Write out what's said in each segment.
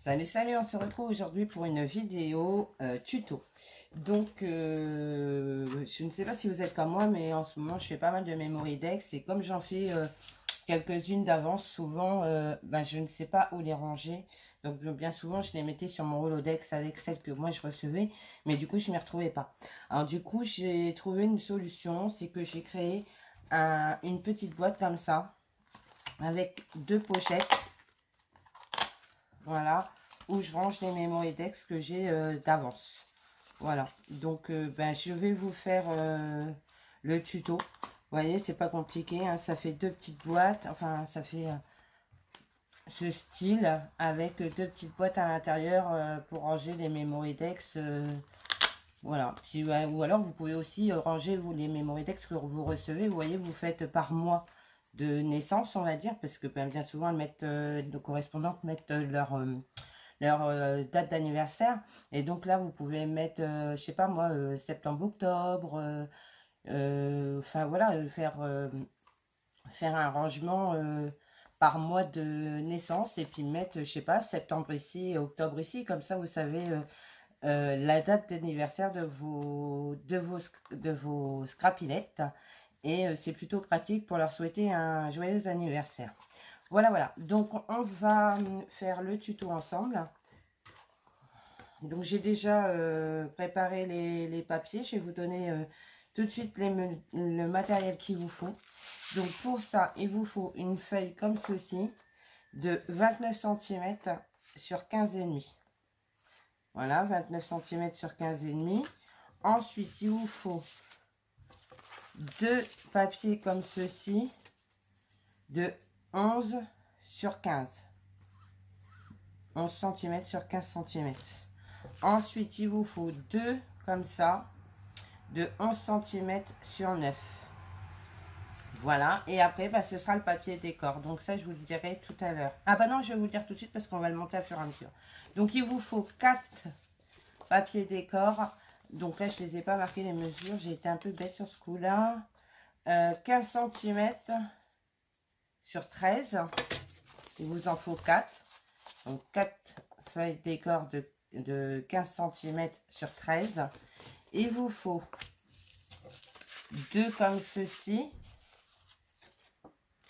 Salut, salut, on se retrouve aujourd'hui pour une vidéo tuto. Donc, je ne sais pas si vous êtes comme moi, mais en ce moment, je fais pas mal de memory decks. Et comme j'en fais quelques-unes d'avance, souvent, je ne sais pas où les ranger. Donc, bien souvent, je les mettais sur mon Rolodex avec celles que moi, je recevais. Mais du coup, je ne m'y retrouvais pas. Alors, du coup, j'ai trouvé une solution. C'est que j'ai créé une petite boîte comme ça, avec deux pochettes. Voilà, où je range les memory decks que j'ai d'avance. Voilà, donc je vais vous faire le tuto. Vous voyez, c'est pas compliqué, hein, ça fait deux petites boîtes, enfin ça fait ce style avec deux petites boîtes à l'intérieur pour ranger les memory decks. Voilà, puis, ou alors vous pouvez aussi ranger les memory decks que vous recevez. Vous voyez, vous faites par mois de naissance, on va dire, parce que bien souvent, nos correspondantes mettent leur date d'anniversaire. Et donc là, vous pouvez mettre, je sais pas moi, septembre-octobre. Enfin voilà, faire un rangement par mois de naissance et puis mettre, je sais pas, septembre ici et octobre ici. Comme ça, vous savez la date d'anniversaire de vos scrapinettes. Et c'est plutôt pratique pour leur souhaiter un joyeux anniversaire. Voilà, voilà. Donc, on va faire le tuto ensemble. Donc, j'ai déjà préparé les papiers. Je vais vous donner tout de suite le matériel qu'il vous faut. Donc, pour ça, il vous faut une feuille comme ceci de 29 cm sur 15,5. Voilà, 29 cm sur 15,5. Ensuite, il vous faut deux papiers comme ceci de 11 sur 15. 11 cm sur 15 cm. Ensuite, il vous faut deux comme ça de 11 cm sur 9. Voilà. Et après, ce sera le papier décor. Donc ça, je vous le dirai tout à l'heure. Ah bah non, je vais vous le dire tout de suite parce qu'on va le monter à fur et à mesure. Donc, il vous faut 4 papiers décor. Donc là, je ne les ai pas marqué les mesures. J'ai été un peu bête sur ce coup-là. 15 cm sur 13. Il vous en faut 4. Donc 4 feuilles décor de 15 cm sur 13. Il vous faut deux comme ceci.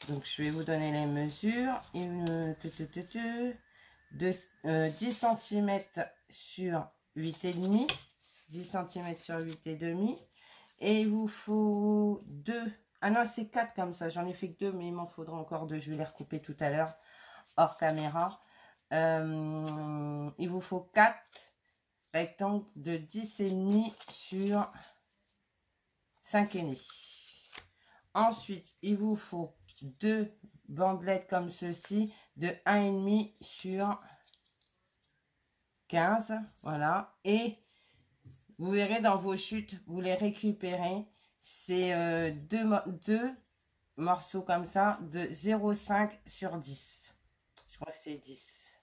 Donc je vais vous donner les mesures. De 10 cm sur 8,5. 10 cm sur 8,5. Et il vous faut deux. Ah non, c'est 4 comme ça. J'en ai fait que 2, mais il m'en faudra encore 2. Je vais les recouper tout à l'heure, hors caméra. Il vous faut 4 rectangles de 10,5 sur 5,5. Ensuite, il vous faut deux bandelettes comme ceci de 1,5 sur 15. Voilà. Et vous verrez dans vos chutes, vous les récupérez. C'est deux morceaux comme ça de 0,5 sur 10. Je crois que c'est 10.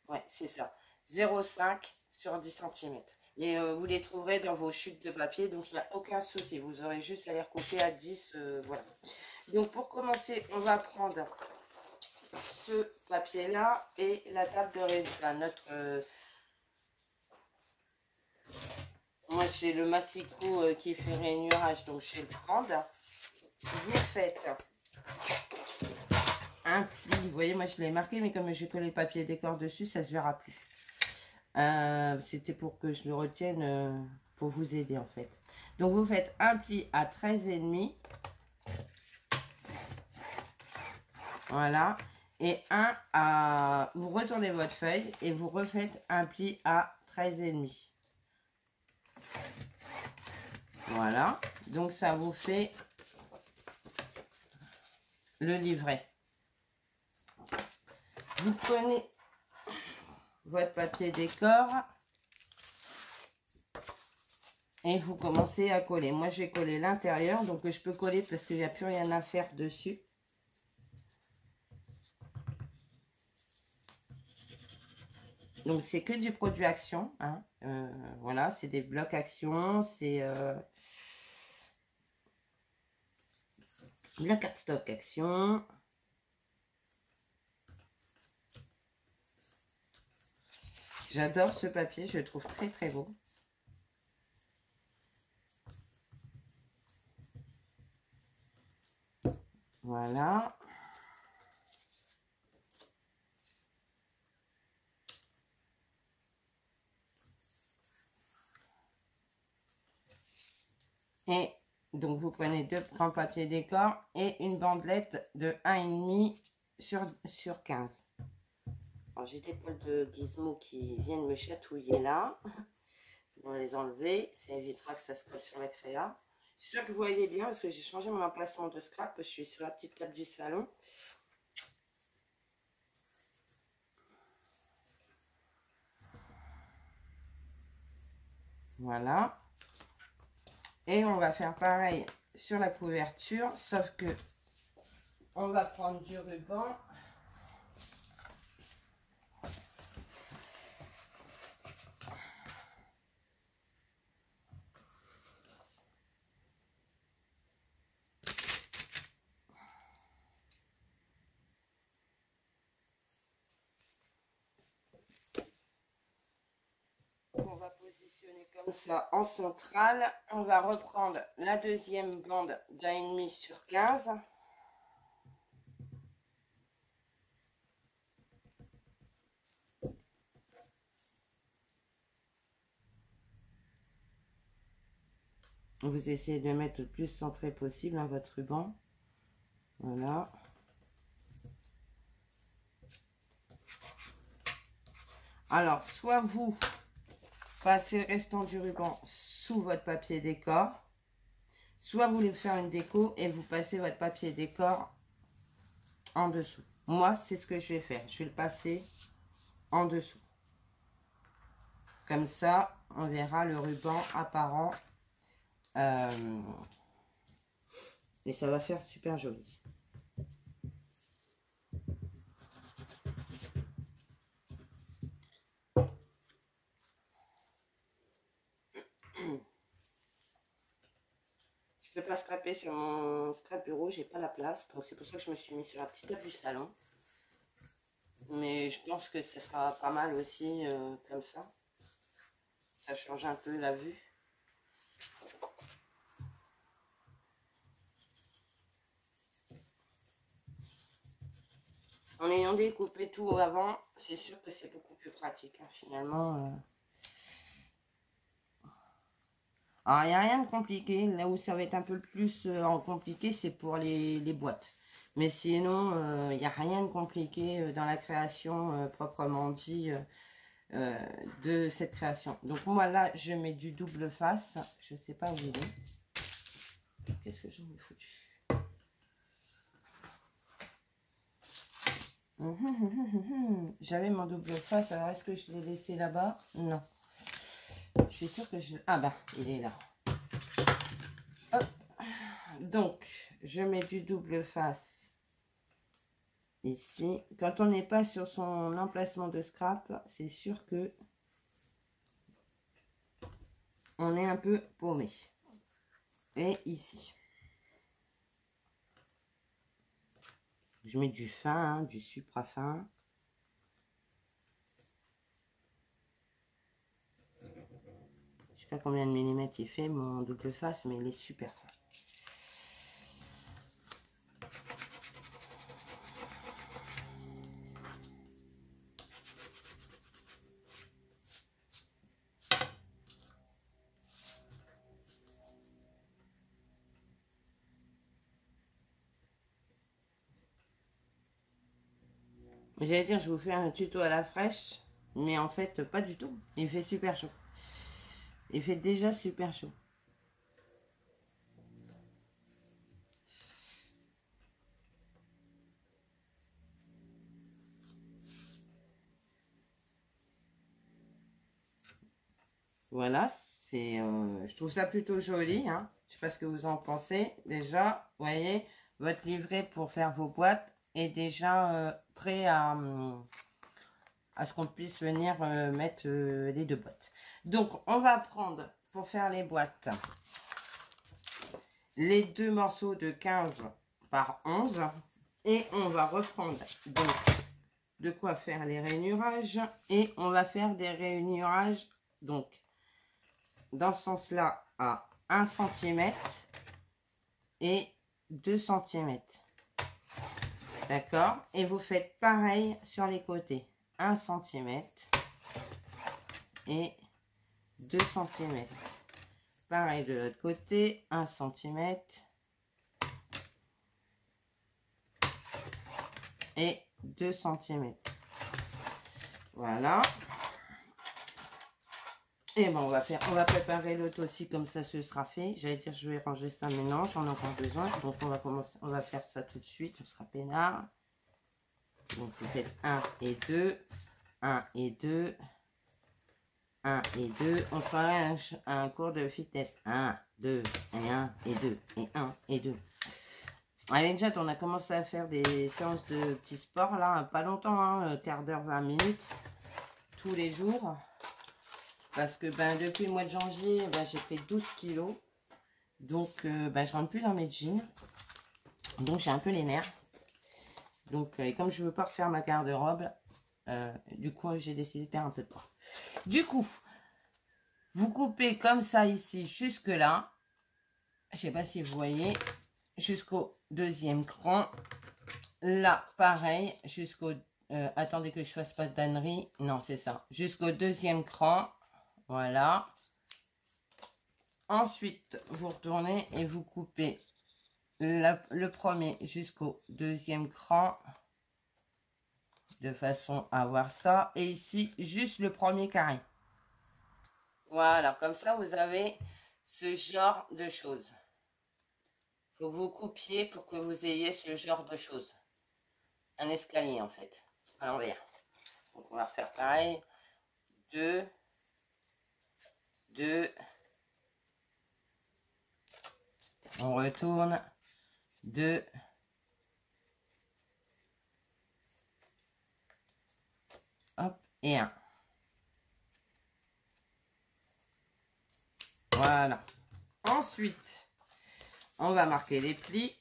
Ouais, c'est ça. 0,5 sur 10 cm. Et vous les trouverez dans vos chutes de papier, donc il n'y a aucun souci. Vous aurez juste à les recouper à 10. Voilà. Donc pour commencer, on va prendre ce papier-là et la table de résultat. Moi, j'ai le massicot qui fait rainurage, donc je vais le prendre. Vous faites un pli. Vous voyez, moi, je l'ai marqué, mais comme j'ai collé le papier décor dessus, ça ne se verra plus. C'était pour que je le retienne, pour vous aider, en fait. Donc, vous faites un pli à 13,5. Voilà. Et un à... Vous retournez votre feuille et vous refaites un pli à 13,5. Voilà. Donc, ça vous fait le livret. Vous prenez votre papier décor et vous commencez à coller. Moi, je vais coller l'intérieur, donc je peux coller parce qu'il n'y a plus rien à faire dessus. Donc, c'est que du produit Action. Hein. Voilà, c'est des blocs Action. C'est la cardstock Action. J'adore ce papier, je le trouve très très beau. Voilà. Et donc, vous prenez 2 grands papiers décor et une bandelette de 1,5 sur 15. J'ai des poils de gizmo qui viennent me chatouiller là. On va les enlever. Ça évitera que ça se colle sur la créa. Je suis sûre que vous voyez bien parce que j'ai changé mon emplacement de scrap. Je suis sur la petite table du salon. Voilà. Et on va faire pareil sur la couverture, sauf que on va prendre du ruban. On va positionner comme ça en centrale. On va reprendre la deuxième bande d'1,5 sur 15. Vous essayez de mettre le plus centré possible hein, votre ruban. Voilà. Alors, soit vous passez le restant du ruban sous votre papier décor, soit vous voulez faire une déco et vous passez votre papier décor en dessous. Moi, c'est ce que je vais faire. Je vais le passer en dessous. Comme ça, on verra le ruban apparent. Et ça va faire super joli. Je peux pas scraper sur mon scrap bureau, j'ai pas la place. Donc c'est pour ça que je me suis mis sur la petite table du salon. Mais je pense que ça sera pas mal aussi comme ça. Ça change un peu la vue. En ayant découpé tout avant, c'est sûr que c'est beaucoup plus pratique hein, finalement. Alors, il n'y a rien de compliqué. Là où ça va être un peu plus compliqué, c'est pour les boîtes. Mais sinon, il n'y a rien de compliqué dans la création proprement dit de cette création. Donc, moi, là, je mets du double face. Je ne sais pas où il est. Qu'est-ce que j'en ai foutu? J'avais mon double face. Alors, est-ce que je l'ai laissé là-bas? Non. Je suis sûre que je... Ah bah, il est là. Hop. Donc, je mets du double face ici. Quand on n'est pas sur son emplacement de scrap, c'est sûr que on est un peu paumé. Et ici. Je mets du fin, hein, du supra fin. Je sais pas combien de millimètres il fait mon double face, mais il est super fin. J'allais dire, je vous fais un tuto à la fraîche, mais en fait, pas du tout. Il fait super chaud. Il fait déjà super chaud. Voilà, c'est, je trouve ça plutôt joli. Hein. Je sais pas ce que vous en pensez. Déjà, vous voyez, votre livret pour faire vos boîtes est déjà prêt à ce qu'on puisse venir mettre les 2 boîtes. Donc, on va prendre, pour faire les boîtes, les 2 morceaux de 15 par 11. Et on va reprendre donc de quoi faire les rainurages. Et on va faire des rainurages, donc, dans ce sens-là, à 1 cm et 2 cm. D'accord? Et vous faites pareil sur les côtés. 1 cm et 2 cm. Pareil de l'autre côté, 1 cm et 2 cm. Voilà. Et bon, on va préparer l'autre aussi, comme ça ce sera fait. J'allais dire, je vais ranger ça maintenant, j'en ai encore besoin. Donc on va commencer, on va faire ça tout de suite, ce sera peinard. Donc vous faites 1 et 2, 1 et 2, 1 et 2. On se fera un cours de vitesse. 1, 2, et 1 et 2, et 1 et 2. Avec Jade, on a commencé à faire des séances de petits sports, là, pas longtemps, hein, quart d'heure, 20 minutes, tous les jours. Parce que ben, depuis le mois de janvier, ben, j'ai pris 12 kilos. Donc, ben, je rentre plus dans mes jeans. Donc, j'ai un peu les nerfs. Donc, et comme je ne veux pas refaire ma garde-robe, du coup, j'ai décidé de perdre un peu de poids. Du coup, vous coupez comme ça ici, jusque là. Je ne sais pas si vous voyez. Jusqu'au deuxième cran. Là, pareil. Jusqu'au... attendez que je fasse pas de dannerie. Non, c'est ça. Jusqu'au deuxième cran. Voilà. Ensuite, vous retournez et vous coupez le premier jusqu'au deuxième cran. De façon à avoir ça. Et ici, juste le premier carré. Voilà, comme ça, vous avez ce genre de choses. Il faut que vous coupiez pour que vous ayez ce genre de choses. Un escalier, en fait, à l'envers. Donc, on va refaire pareil. 2, 2. On retourne. 2. Hop, et 1. Voilà. Ensuite, on va marquer les plis.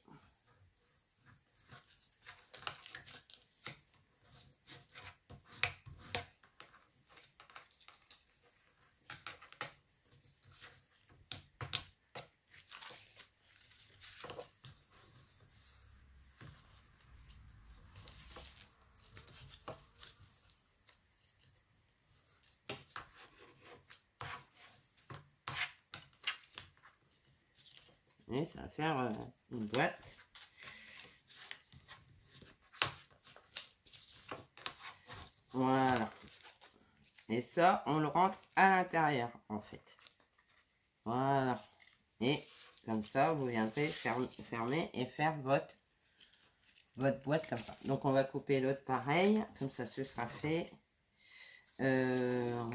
Et ça va faire une boîte. Voilà. Et ça, on le rentre à l'intérieur, en fait. Voilà. Et comme ça, vous viendrez fermer et faire votre boîte comme ça. Donc, on va couper l'autre pareil. Comme ça, ce sera fait. 2,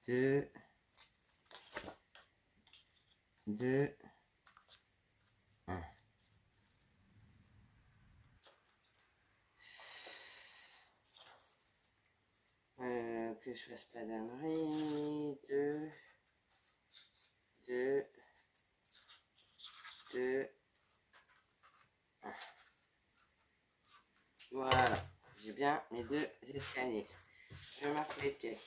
2, 2, 1. Que je fasse pas d'ânerie. 2, 2, 2, 1. Voilà. J'ai bien mes deux escaliers. Je marque les pieds.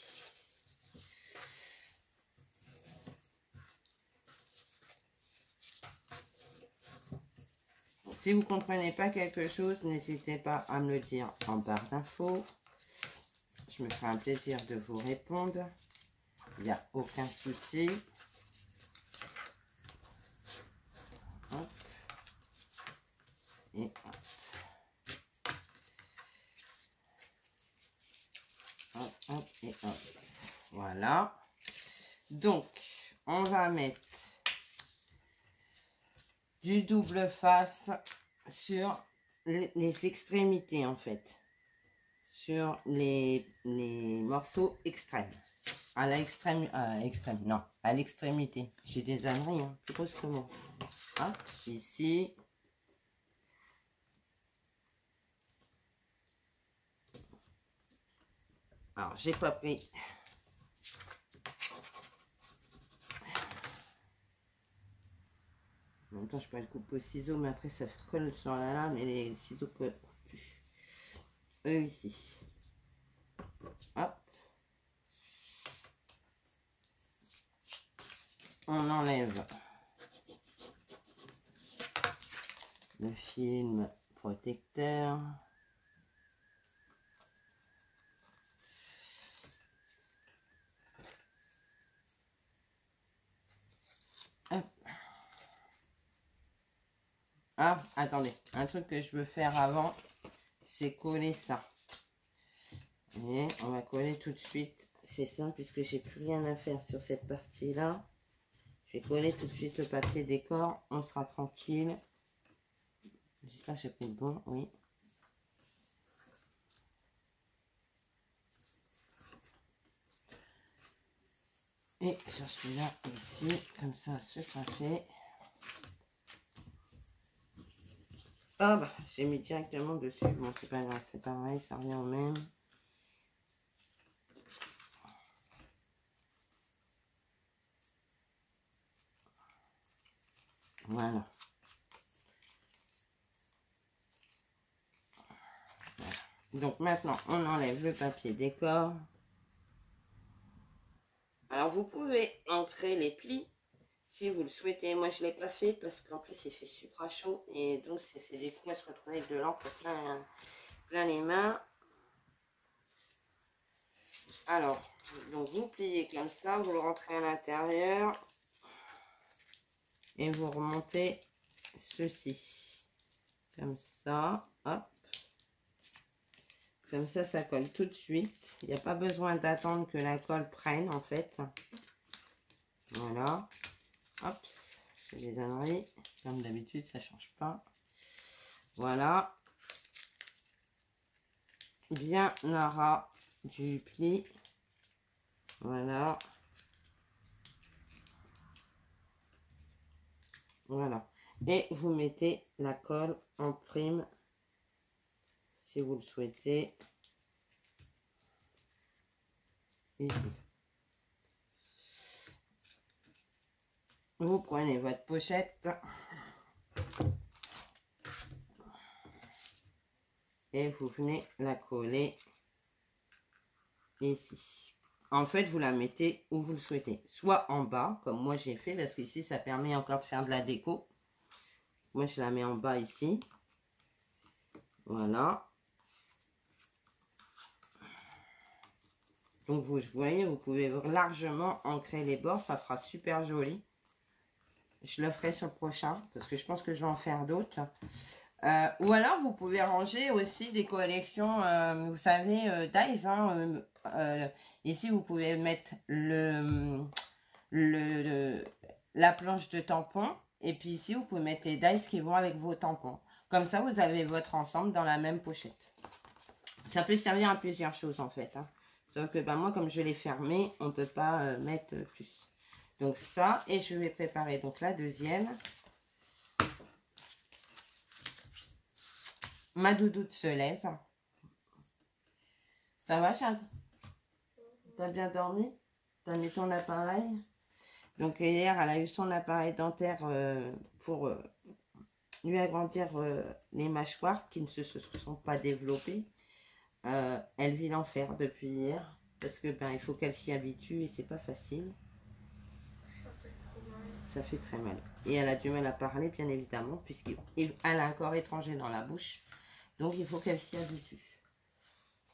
Si vous ne comprenez pas quelque chose, n'hésitez pas à me le dire en barre d'infos. Je me ferai un plaisir de vous répondre. Il n'y a aucun souci. Hop. Et hop. Hop, hop et hop. Voilà. Donc, on va mettre du double face sur les extrémités, en fait. Sur les morceaux extrêmes. À l'extrême, non, à l'extrémité. J'ai des âneries, hein, plus grosses que moi. Hop, ici. Alors, j'ai pas pris. En même temps, je pourrais le couper au ciseau, mais après, ça colle sur la lame et les ciseaux collent plus. Et ici. Hop. On enlève le film protecteur. Hop. Ah, attendez, un truc que je veux faire avant, c'est coller ça. Et on va coller tout de suite. C'est ça, puisque j'ai plus rien à faire sur cette partie-là. Je vais coller tout de suite le papier décor. On sera tranquille. J'espère que j'ai pris le bon, oui. Et sur celui-là aussi, comme ça, ce sera fait. Ah bah, j'ai mis directement dessus. Bon, c'est pas grave, c'est pareil, ça revient au même. Voilà. Donc maintenant, on enlève le papier décor. Alors, vous pouvez ancrer les plis si vous le souhaitez. Moi, je ne l'ai pas fait parce qu'en plus, il fait super chaud. Et donc, c'est des coups à se retrouver avec de l'encre plein les mains. Alors, donc vous pliez comme ça, vous le rentrez à l'intérieur. Et vous remontez ceci. Comme ça, hop. Comme ça colle tout de suite. Il n'y a pas besoin d'attendre que la colle prenne, en fait. Voilà. Hop, je les âneries. Comme d'habitude, ça ne change pas. Voilà. Bien à ras du pli. Voilà. Voilà. Et vous mettez la colle en prime si vous le souhaitez. Ici. Vous prenez votre pochette et vous venez la coller ici. En fait, vous la mettez où vous le souhaitez. Soit en bas, comme moi j'ai fait, parce qu'ici, ça permet encore de faire de la déco. Moi, je la mets en bas ici. Voilà. Donc, vous voyez, vous pouvez largement ancrer les bords. Ça fera super joli. Je le ferai sur le prochain, parce que je pense que je vais en faire d'autres. Ou alors, vous pouvez ranger aussi des collections, vous savez, Dies. Hein, ici, vous pouvez mettre la planche de tampons. Et puis ici, vous pouvez mettre les Dies qui vont avec vos tampons. Comme ça, vous avez votre ensemble dans la même pochette. Ça peut servir à plusieurs choses, en fait. Hein. Sauf que ben, moi, comme je l'ai fermé, on ne peut pas mettre plus. Donc ça, et je vais préparer donc la deuxième. Ma doudoute se lève. Ça va, Chad? T'as bien dormi? T'as mis ton appareil? Donc hier, elle a eu son appareil dentaire pour lui agrandir les mâchoires qui ne se sont pas développées. Elle vit l'enfer depuis hier. Parce que ben il faut qu'elle s'y habitue et c'est pas facile. Ça fait très mal. Et elle a du mal à parler, bien évidemment, puisqu'elle a un corps étranger dans la bouche. Donc, il faut qu'elle s'y habitue.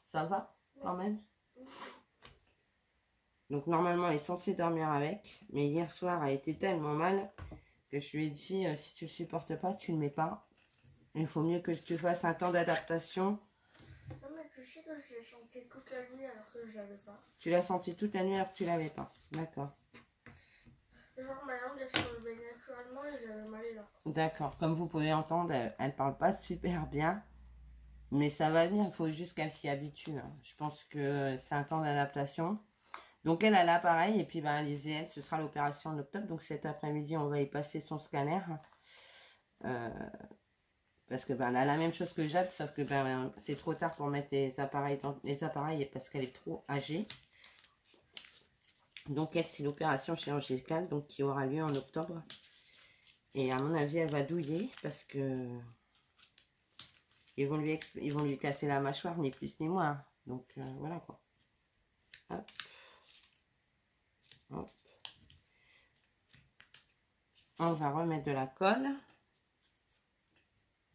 Ça va, quand même? Donc, normalement, elle est censée dormir avec. Mais hier soir, elle a été tellement mal que je lui ai dit, si tu ne supportes pas, tu ne le mets pas. Il faut mieux que tu fasses un temps d'adaptation. Non, mais tu sais que je l'ai senti toute la nuit alors que je l'avais pas. Tu l'as senti toute la nuit alors que tu l'avais pas. D'accord. Genre, ma langue, elle se relevait naturellement et j'avais mal là. D'accord. Comme vous pouvez entendre, elle ne parle pas super bien. Mais ça va venir, il faut juste qu'elle s'y habitue. Hein. Je pense que c'est un temps d'adaptation. Donc elle a l'appareil et puis ben, elle, ce sera l'opération en octobre. Donc cet après-midi, on va y passer son scanner. Parce que ben, elle a la même chose que Jade, sauf que ben, c'est trop tard pour mettre les appareils parce qu'elle est trop âgée. Donc elle, c'est l'opération chirurgicale donc, qui aura lieu en octobre. Et à mon avis, elle va douiller parce que ils vont lui casser la mâchoire, ni plus ni moins. Donc voilà quoi. Hop. Hop. On va remettre de la colle.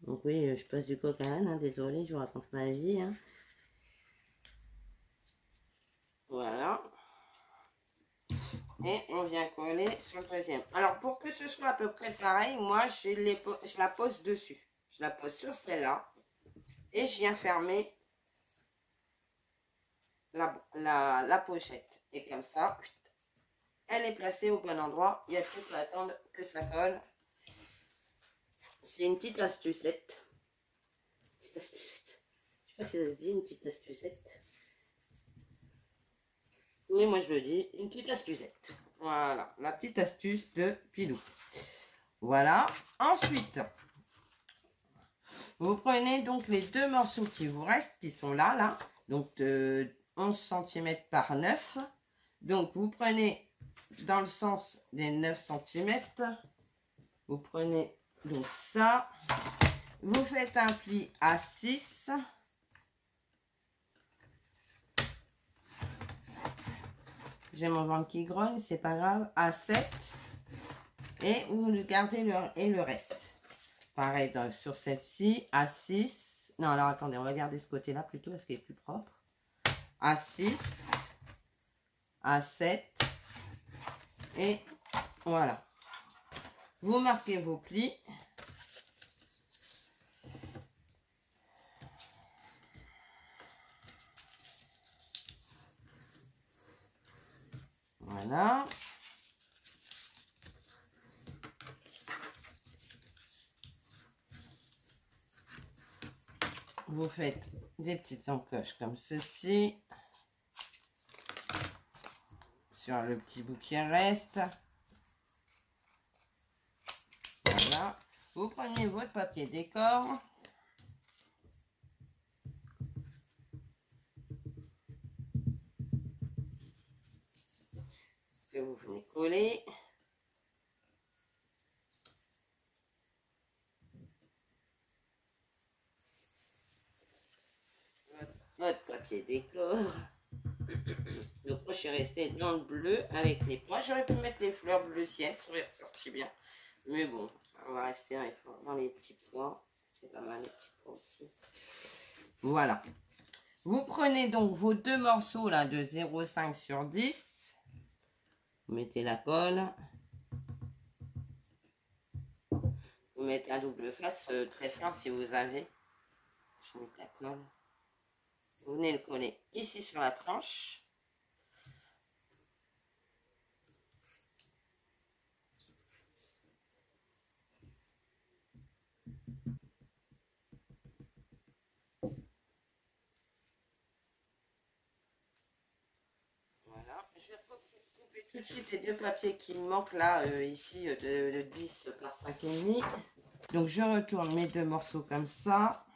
Donc oui, je passe du coq à l'âne, hein, désolée, je vous raconte ma vie. Hein. Voilà. Et on vient coller sur le deuxième. Alors pour que ce soit à peu près pareil, moi je la pose dessus. Je la pose sur celle-là. Et je viens fermer la pochette. Et comme ça, elle est placée au bon endroit. Il n'y a plus qu'à attendre que ça colle. C'est une petite astucette. Petite astucette. Je sais pas si ça se dit une petite astucette. Oui, moi je le dis, une petite astucette. Voilà, la petite astuce de Pilou. Voilà. Ensuite, vous prenez donc les deux morceaux qui vous restent, qui sont là. Donc de 11 cm par 9. Donc vous prenez dans le sens des 9 cm. Vous prenez donc ça. Vous faites un pli à 6. J'ai mon ventre qui grogne, c'est pas grave. À 7. Et vous gardez le reste. Pareil sur celle-ci. À 6. Non, alors attendez, on va garder ce côté-là plutôt parce qu'il est plus propre. À 6. À 7. Et voilà. Vous marquez vos plis. Voilà. Vous faites des petites encoches comme ceci. Sur le petit bout qui reste. Voilà. Vous prenez votre papier décor. Que vous venez coller. Votre papier décor. Donc moi je suis restée dans le bleu avec les points. J'aurais pu mettre les fleurs bleu ciel, ça aurait ressorti bien. Mais bon, on va rester dans les petits points. C'est pas mal les petits points aussi. Voilà. Vous prenez donc vos deux morceaux là de 0,5 sur 10. Vous mettez la colle. Vous mettez un double face très fin si vous avez. Je mets la colle. Vous venez le coller ici sur la tranche. Voilà. Je vais couper tout de suite les deux papiers qui me manquent là, ici, de 10 par 5,5. Donc je retourne mes deux morceaux comme ça.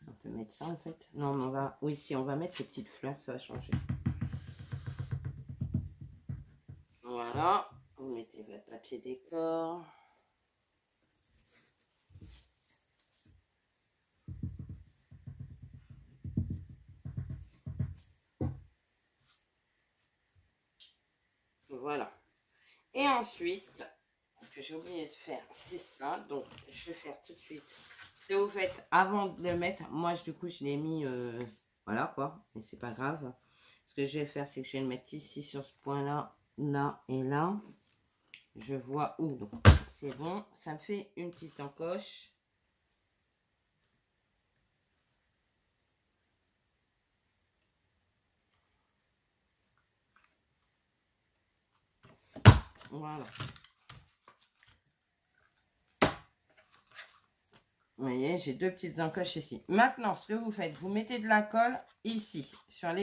On peut mettre ça en fait. Non, mais on va... Oui, si, on va mettre ces petites fleurs, ça va changer. Voilà. Vous mettez votre papier décor. Voilà. Et ensuite, ce que j'ai oublié de faire, c'est ça. Donc, je vais faire tout de suite. Ce que vous faites avant de le mettre, moi, du coup, je l'ai mis... voilà, quoi. Mais c'est pas grave. Ce que je vais faire, c'est que je vais le mettre ici, sur ce point-là, là et là. Je vois où. Donc, c'est bon. Ça me fait une petite encoche. Voilà. Vous voyez, j'ai deux petites encoches ici. Maintenant, ce que vous faites, vous mettez de la colle ici, sur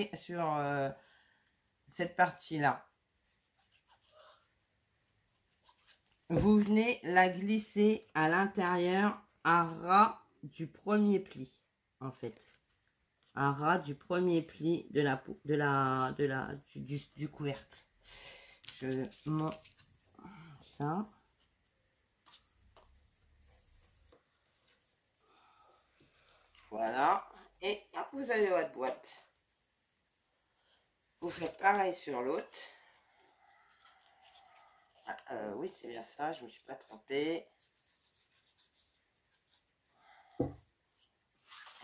cette partie-là. Vous venez la glisser à l'intérieur à ras du premier pli, en fait. À ras du premier pli du couvercle. Je monte ça. Voilà. Et hop, vous avez votre boîte. Vous faites pareil sur l'autre. Ah, oui, c'est bien ça, je me suis pas trompée.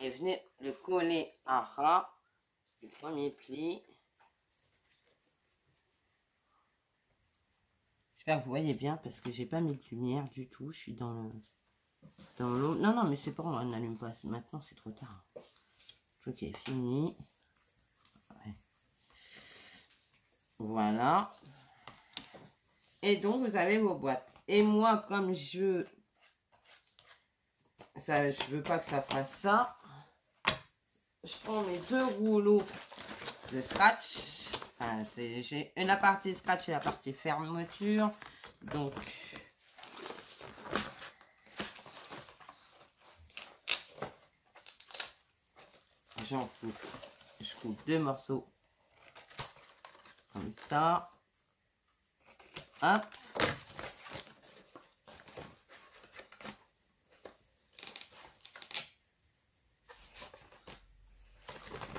Et venez le coller à ras du premier pli. J'espère que vous voyez bien parce que j'ai pas mis de lumière du tout. Je suis dans l'eau. Non, non, mais c'est pas on n'allume pas. Maintenant, c'est trop tard. Le truc est fini. Ouais. Voilà. Et donc, vous avez vos boîtes. Et moi, comme je veux pas que ça fasse ça, je prends mes 2 rouleaux de scratch. Enfin, j'ai la partie scratch et la partie fermeture. Donc, je coupe 2 morceaux comme ça. Hop.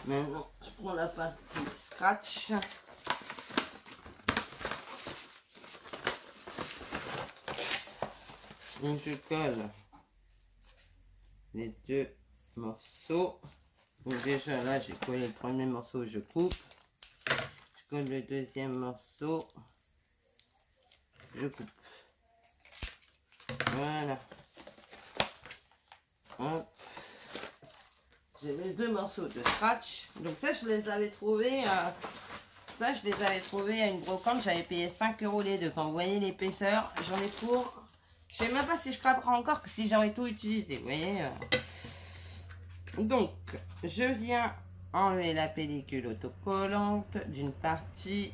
Maintenant, je prends la partie scratch. Donc, je colle les 2 morceaux. Donc, déjà, là, j'ai collé le premier morceau, je coupe. Je colle le deuxième morceau. Je coupe. Voilà. Hop. J'ai mes 2 morceaux de scratch. Donc ça, je les avais trouvés. Ça, je les avais trouvés à une brocante. J'avais payé 5 € les deux. Quand vous voyez l'épaisseur, j'en ai pour... Je sais même pas si je craperai encore que si j'aurais tout utilisé. Vous voyez. Donc, je viens enlever la pellicule autocollante d'une partie.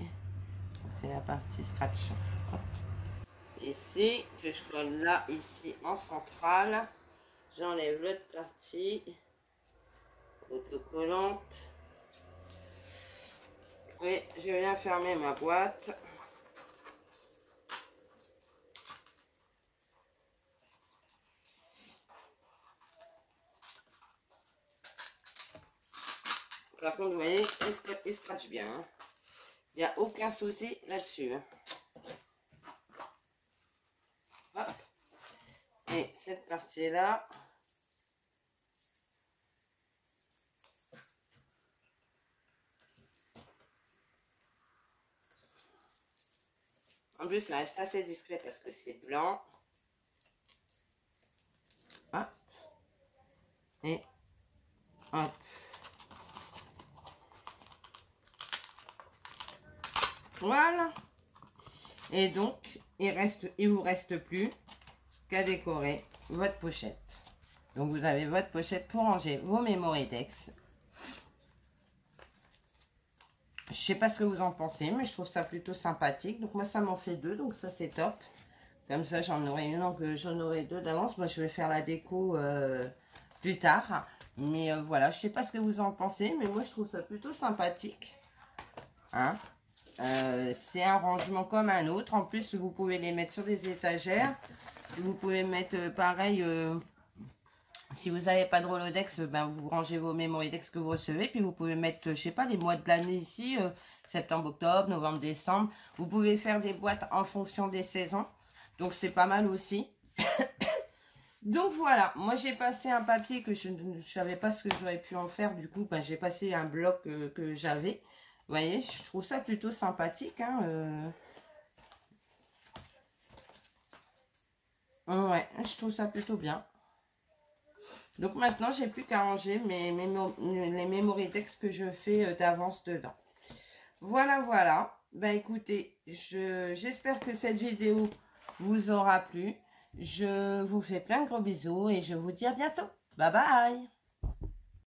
C'est la partie scratch. Ici, que je colle là, ici en centrale. J'enlève l'autre partie autocollante. Et je viens fermer ma boîte. Par contre, vous voyez, il scratch bien. Hein. Il n'y a aucun souci là-dessus. Hein. Hop. Et cette partie-là, en plus, ça reste assez discret parce que c'est blanc. Hop. Et hop. Voilà. Et donc, il vous reste plus qu'à décorer votre pochette. Donc, vous avez votre pochette pour ranger vos Memory-Dex. Je sais pas ce que vous en pensez, mais je trouve ça plutôt sympathique. Donc, moi, ça m'en fait 2, donc ça, c'est top. Comme ça, j'en aurai une, donc j'en aurai 2 d'avance. Moi, je vais faire la déco plus tard. Mais voilà, je sais pas ce que vous en pensez, mais moi, je trouve ça plutôt sympathique. Hein? C'est un rangement comme un autre. En plus, vous pouvez les mettre sur des étagères. Vous pouvez mettre pareil... si vous n'avez pas de Rolodex, ben vous rangez vos Memory-Dex que vous recevez. Puis vous pouvez mettre, je sais pas, les mois de l'année ici. Septembre, octobre, novembre, décembre. Vous pouvez faire des boîtes en fonction des saisons. Donc c'est pas mal aussi. Donc voilà, moi j'ai passé un papier que je ne savais pas ce que j'aurais pu en faire. Du coup, ben, j'ai passé un bloc que j'avais. Vous voyez, je trouve ça plutôt sympathique. Hein, ouais, je trouve ça plutôt bien. Donc maintenant, j'ai plus qu'à ranger les Memory-Dex que je fais d'avance dedans. Voilà, voilà. Ben écoutez, j'espère que cette vidéo vous aura plu. Je vous fais plein de gros bisous et je vous dis à bientôt. Bye bye.